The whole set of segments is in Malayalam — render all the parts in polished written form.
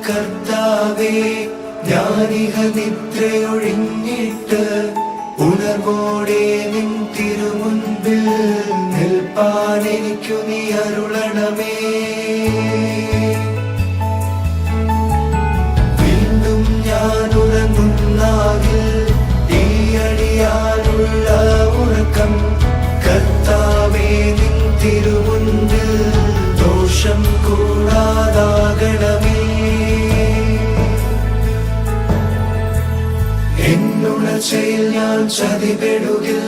കർത്താവേ, ഞാനിഹ നിദ്രയൊഴിഞ്ഞിട്ട് ഉണർവോടെ നിൻ തിരുമുൻപിൽ നിൽപ്പാൻ എനിക്കു നീ അരുളണമേ. വീണ്ടും ഞാൻ ഉറങ്ങുന്നാകിൽ ഈ അടിയാനുള്ള ഉറക്കം കർത്താവേ നിൻ തിരുമുൻപിൽ ദോഷം കൂടാതാകണമേ. എന്നുണർച്ചയിൽ ഞാൻ ചതിപെടുകിൽ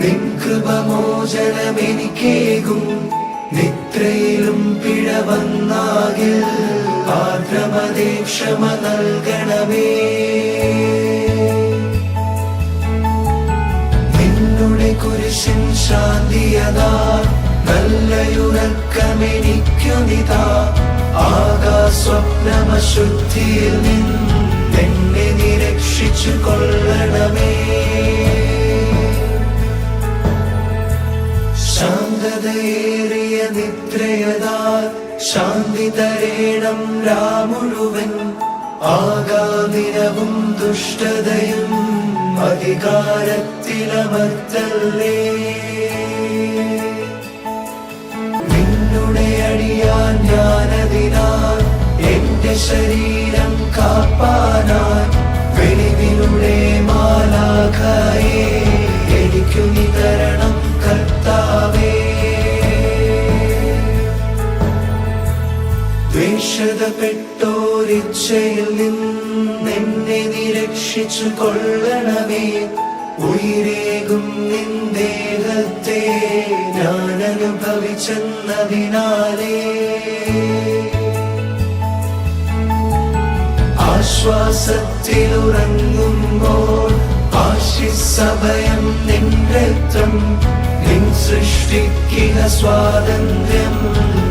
നിൻ കൃപമോചനമെനിക്കേകും. നിദ്രയിലും പിഴ വന്നാകിൽ ആർദ്രമതേ ക്ഷമ നൽകണമേ. നിന്നുടെ കുരിശിൻ ശാന്തിയതാ നല്ലയുറക്കമെനിക്കുനിതാ. ആകാ സ്വപ്നമശുദ്ധിയിൽ നിന്നെ നിരക്ഷിച്ചു കൊള്ളണമേ. ശാന്തതയേറിയ നിദ്രയതാ ശാന്തി തരേണം രാമുഴുവൻ. ആകാദിനവും ദുഷ്ടതയും അധികാരത്തിലമർത്തല്ലേ. നിന്നുടെ അടിയാൻ ഞാനതിനാൽ എന്റെ ശരീരം കാപ്പാനായി വെളിവിനുടെ മാലാഖയെ എനിക്കു നീ തരണം കർത്താവേ. ദ്വേഷതപ്പെട്ടോരിച്ഛയിൽ നിന്നെ നിരക്ഷിച്ചു കൊള്ളണമേ. ഉയിരേകും നിൻ ദേഹത്തെ ഞാൻ അനുഭവിച്ചെന്നതിനാലേ ആശ്വാസത്തിലുറങ്ങുമ്പോൾ ആശിസഭയം നിൻ രക്തം. നിൻ സൃഷ്ടിക്കിന സ്വാതന്ത്ര്യം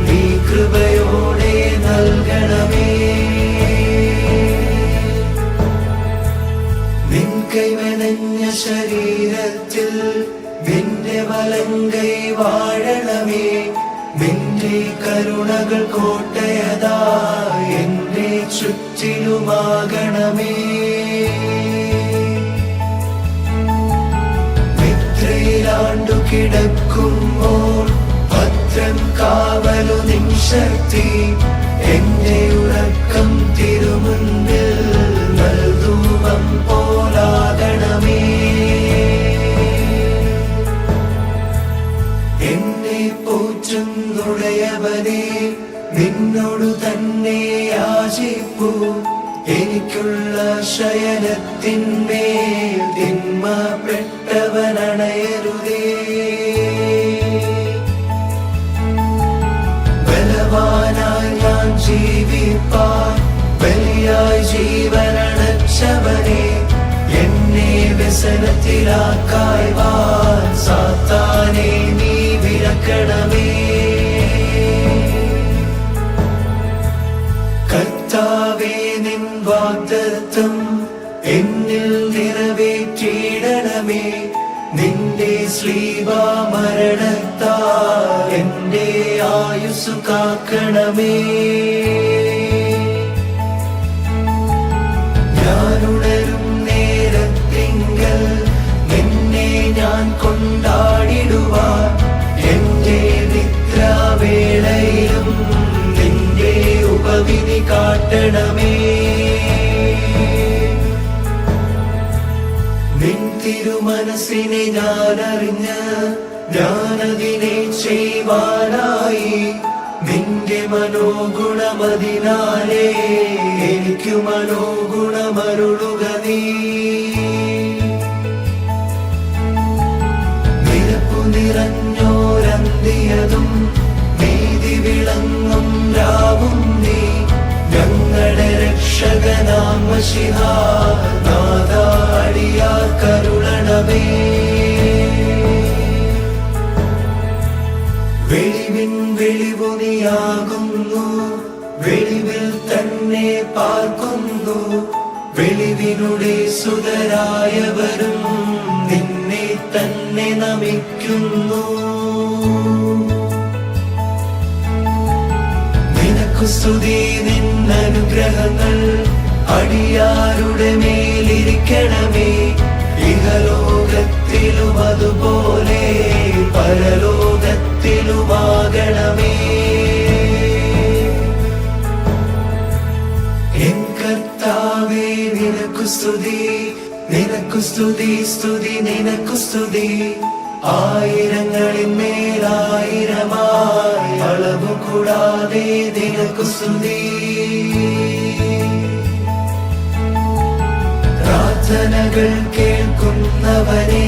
നീ കൃപയോടെ നൽകണമേ. നിൻ കൈവനഞ്ഞ ശരീരത്തിൽ നിന്റെ വലങ്കൈ വാഴണമേ. നിന്റെ കരുണകൾ കോട്ടയതായി എന്റെ ചുറ്റിലുമാകണമേ. നിദ്രയിലാണ്ടു കിടക്കുമ്പോൾ ഭദ്രം കാവലു നിൻ ശക്തി. എന്റെ ഉറക്കം തിരുമുൻപിൽ നൽധൂപം പോലാകണമേ. എന്നെ പോറ്റുന്നുടയവനെ നിന്നോടു തന്നെ യാചിപ്പൂ. എനിക്കുള്ള ശയനത്തിന്മേൽ തിന്മപ്പെട്ടവനണയരുതേ. ബലവാനായി ഞാൻ ജീവിപ്പാൻ ബലിയായി ജീവനടച്ചവനെ എന്നെ വ്യസനത്തിലാക്കായ്വാൻ സാത്താനെ നീ വിലക്കണമേ. കർത്താവേ നിൻ വാഗ്ദത്തം എന്നിൽ നിറവേറ്റിയിടണമേ. നിന്റെ ശ്ലീബാ മരണത്താൽ എന്റെ ആയുസ്സു കാക്കണമേ. ഞാനുണരും നേരത്തിങ്കൽ നിന്നെ ഞാൻ കൊണ്ടാടിടുവാൻ. എന്റെ നിദ്രാവേളയിലും നിന്റെ ഉപവിധി കാട്ടണമേ. നിൻ തിരുമനസ്സിനെ ഞാനറിഞ്ഞ് ഞാനതിനെ ചെയ്യുവാനായി. നിന്റെ മനോഗുണമതിനാലേ എനിക്കു മനോഗുണമരുളുക നീ. നിരപ്പു നിറഞ്ഞോരന്തിയതും നീതി വിളങ്ങും രാവും നീ. ഞങ്ങളുടെ രക്ഷകനാം മശിഹാ നാഥാ അടിയാർ കരുളണമേ. വെളിവിൻ വെളിവു നീയാകുന്നു. വെളിവിൽ തന്നെ പാർക്കുന്നു. വെളിവിനുടെ സുതരായവരും നിന്നെ തന്നെ നമിക്കുന്നു. നിനക്കു സ്തുതി നിന്ന അനുഗ്രഹങ്ങൾ അടിയാരുടെ മേലിരിക്കണമേ. ഇഹലോകത്തിലും അതുപോലെ പരലോകത്തിലുമാകണമേ. എൻ കർത്താവേ നിനക്കു സ്തുതി, നിനക്കു സ്തുതി, സ്തുതി നിനക്കു സ്തുതി. ആയിരങ്ങളിന്മേലായിരമായി അളവു കൂടാതെ നിനക്കു സ്തുതി. പ്രാർത്ഥനകൾ കേൾക്കുന്നവനെ,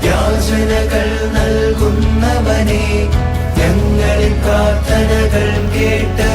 യാചനകൾ നൽകുന്നവനെ, ഞങ്ങളിൽ പ്രാർത്ഥനകൾ കേട്ട്